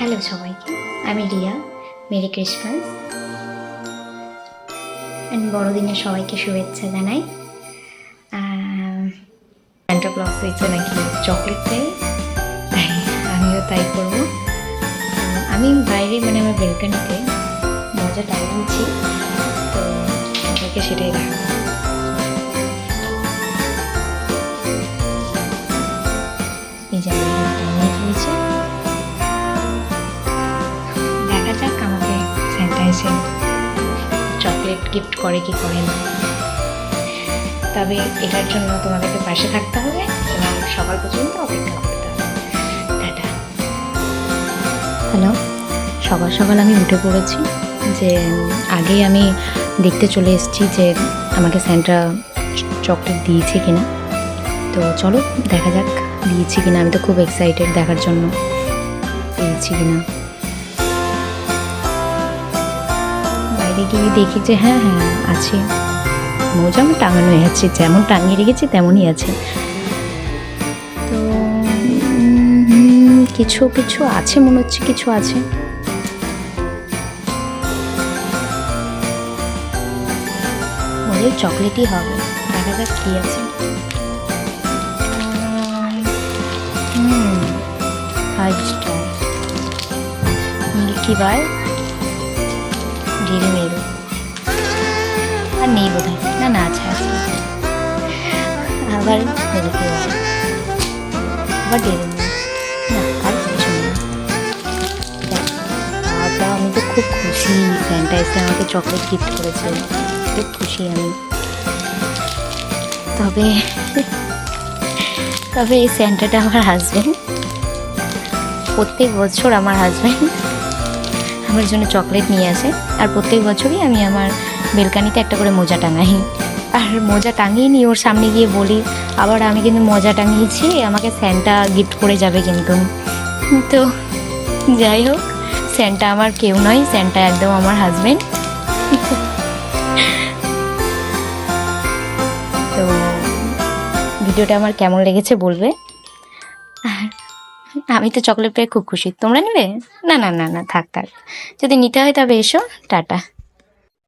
Hello সবাইকে, আমি Riya. Merry Christmas and বড়দিনের সবাইকে শুভেচ্ছা জানাই। স্যান্টা ক্লজ হয়েছে নাকি চকলেট দেয়, তাই আমিও তাই করবো। আমি বাইরে আমার বেলকানিতে মজা টাঙিয়েছি, তো ওদেরকে সেটাই দেখাবো। এই যে টাঙিয়ে দিয়েছে, দেখা যাক আমাকে স্যান্টা এসে চকলেট গিফট করে কি করে না। তবে এটার জন্য তোমাদেরকে পাশে থাকতে হবে এবং সকাল পর্যন্ত অপেক্ষা করতে হবে। টাটা। হ্যালো, সকাল সকাল আমি উঠে পড়েছি, যে আগেই আমি দেখতে চলে এসেছি যে আমাকে স্যান্টা চকলেট দিয়েছে কিনা। তো চলো দেখা যাক দিয়েছি কিনা। আমি তো খুব এক্সাইটেড দেখার জন্য পেয়েছি কিনা। বাইরে গিয়ে দেখি যে হ্যাঁ আছে, মোজা আমার টাঙানো হয়ে আছে, যেমন টাঙিয়ে রেখেছি তেমনই আছে। তো কিছু কিছু আছে মনে হচ্ছে, কিছু আছে। মনে হয় চকলেটই হবে, দেখা যাক কি আছে। মিল্কি বার, ডেরি মিল্ক আর নেই বোধ হয়, না আছে আছে। আবার মিল্কি বার, আবার ডেরি মিল্ক, না আর কিছু না। বাবা, আমি তো খুব খুশি, স্যান্টা এসে আমাকে চকলেট গিফট করেছে, খুব খুশি আমি। তবে এই স্যান্টাটা আমার হাজব্যান্ড। প্রত্যেক বছর আমার হাজব্যান্ড আমার জন্য চকলেট নিয়ে আসে, আর প্রত্যেক বছরই আমি আমার বেলকানিতে একটা করে মোজা টাঙাই। আর মোজা টাঙিয়ে নিয়ে ওর সামনে গিয়ে বলি, আবার আমি কিন্তু মোজা টাঙিয়েছি, আমাকে স্যান্টা গিফট করে যাবে কিন্তু। তো যাই হোক, স্যান্টা আমার কেউ নয়, স্যান্টা একদম আমার হাজব্যান্ড। তো ভিডিওটা আমার কেমন লেগেছে বলবে। আর আমি তো চকলেট পেয়ে খুব খুশি। তোমরা নেবে? না থাক, যদি নিতে হয় তবে এসো। টাটা।